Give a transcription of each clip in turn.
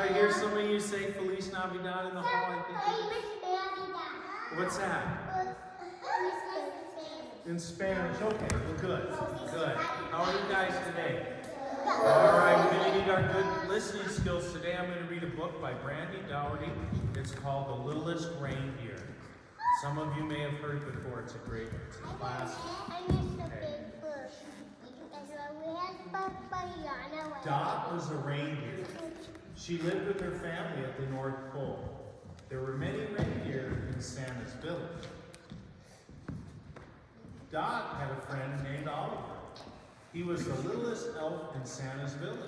I hear some of you say Feliz Navidad in the hall? I think what's that? In Spanish. Okay, well, good. Good. How are you guys today? All right, we're going to need our good listening skills today. I'm going to read a book by Brandy Dougherty. It's called The Littlest Reindeer. Some of you may have heard it before. It's a great one. It's a classic. Okay. Dot was a reindeer. She lived with her family at the North Pole. There were many reindeer in Santa's village. Dot had a friend named Oliver. He was the littlest elf in Santa's village.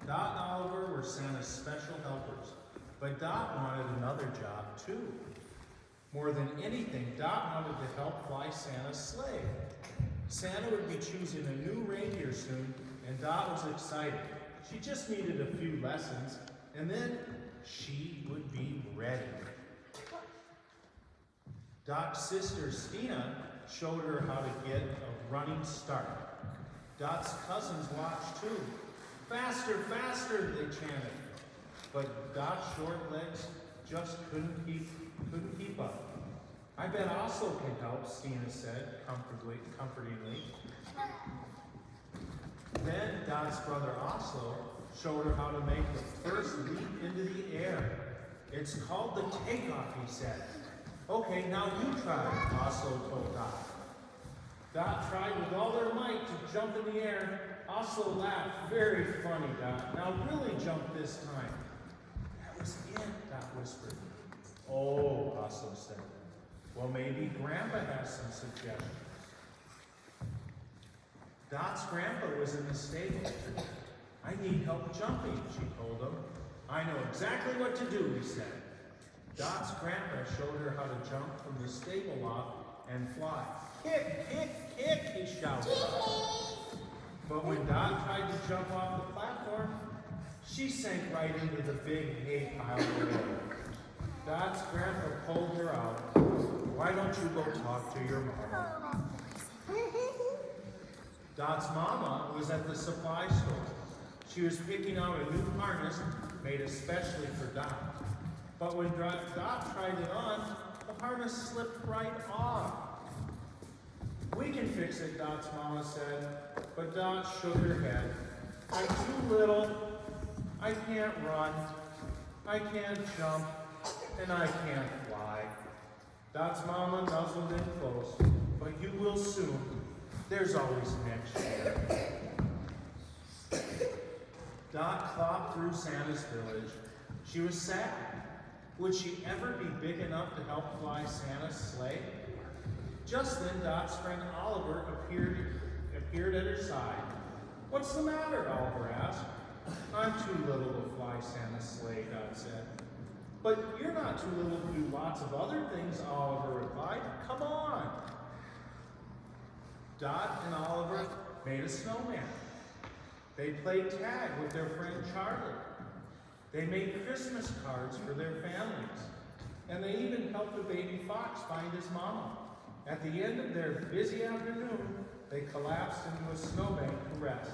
Dot and Oliver were Santa's special helpers, but Dot wanted another job too. More than anything, Dot wanted to help fly Santa's sleigh. Santa would be choosing a new reindeer soon, and Dot was excited. She just needed a few lessons, and then she would be ready. Dot's sister, Stina, showed her how to get a running start. Dot's cousins watched too. Faster, faster, they chanted. But Dot's short legs just couldn't keep up. I bet Oslo can help, Stina said comfortingly. Then Dot's brother Oslo showed her how to make the first leap into the air. It's called the takeoff, he said. Okay, now you try, Oslo told Dot. Dot tried with all their might to jump in the air. Oslo laughed. Very funny, Dot. Now really jump this time. That was it, Dot whispered. Oh, Oslo said. Well, maybe Grandpa has some suggestions. Dot's grandpa was in the stable. I need help jumping, she told him. I know exactly what to do, he said. Dot's grandpa showed her how to jump from the stable loft and fly. Kick, kick, kick, he shouted. But when Dot tried to jump off the platform, she sank right into the big hay pile below. Dot's grandpa pulled her out. Why don't you go talk to your mama? Dot's mama was at the supply store. She was picking out a new harness made especially for Dot. But when Dot tried it on, the harness slipped right off. We can fix it, Dot's mama said, but Dot shook her head. I'm too little, I can't run, I can't jump, and I can't fly. Dot's mama nuzzled in close, but you will soon. There's always next year. Dot clopped through Santa's village. She was sad. Would she ever be big enough to help fly Santa's sleigh? Just then, Dot's friend Oliver appeared at her side. What's the matter? Oliver asked. I'm too little to fly Santa's sleigh, Dot said. But you're not too little to do lots of other things, Oliver replied. Come on. Dot and Oliver made a snowman. They played tag with their friend Charlie. They made Christmas cards for their families. And they even helped a baby fox find his mama. At the end of their busy afternoon, they collapsed into a snowbank to rest.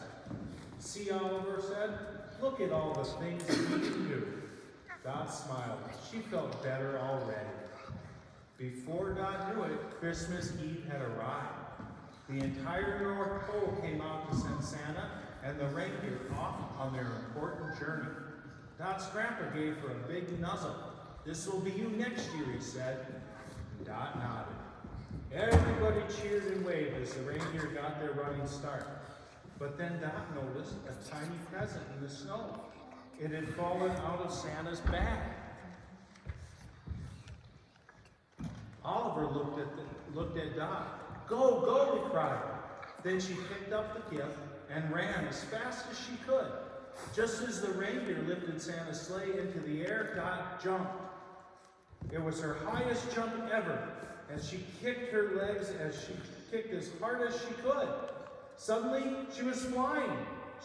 See, Oliver said, look at all the things we can do. Dot smiled. She felt better already. Before Dot knew it, Christmas Eve had arrived. The entire North Pole came out to send Santa and the reindeer off on their important journey. Dot's grandpa gave her a big nuzzle. This will be you next year, he said. Dot nodded. Everybody cheered and waved as the reindeer got their running start. But then Dot noticed a tiny present in the snow. It had fallen out of Santa's bag. Oliver looked at Dot. Go, go, he cried. Then she picked up the gift and ran as fast as she could. Just as the reindeer lifted Santa's sleigh into the air, Dot jumped. It was her highest jump ever, and she kicked her legs as she kicked as hard as she could. Suddenly, she was flying.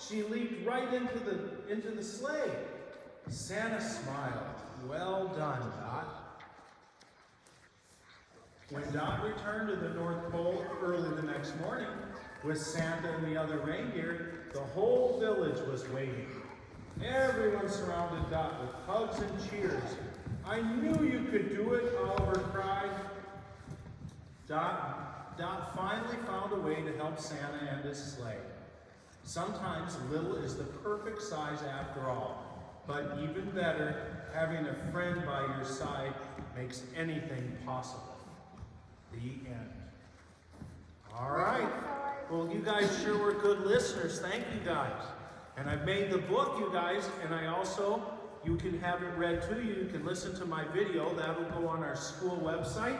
She leaped right into the sleigh. Santa smiled. Well done, Dot. When Dot returned to the North Pole early the next morning with Santa and the other reindeer, the whole village was waiting. Everyone surrounded Dot with hugs and cheers. I knew you could do it, Oliver cried. Dot finally found a way to help Santa and his sleigh. Sometimes little is the perfect size after all, but even better, having a friend by your side makes anything possible. The end. All right. Well, you guys sure were good listeners. Thank you guys. And I've made the book, you guys, and you can have it read to you. You can listen to my video. That'll go on our school website.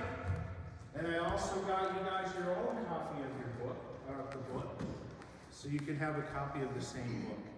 And I also got you guys your own copy of the book, so you can have a copy of the same book.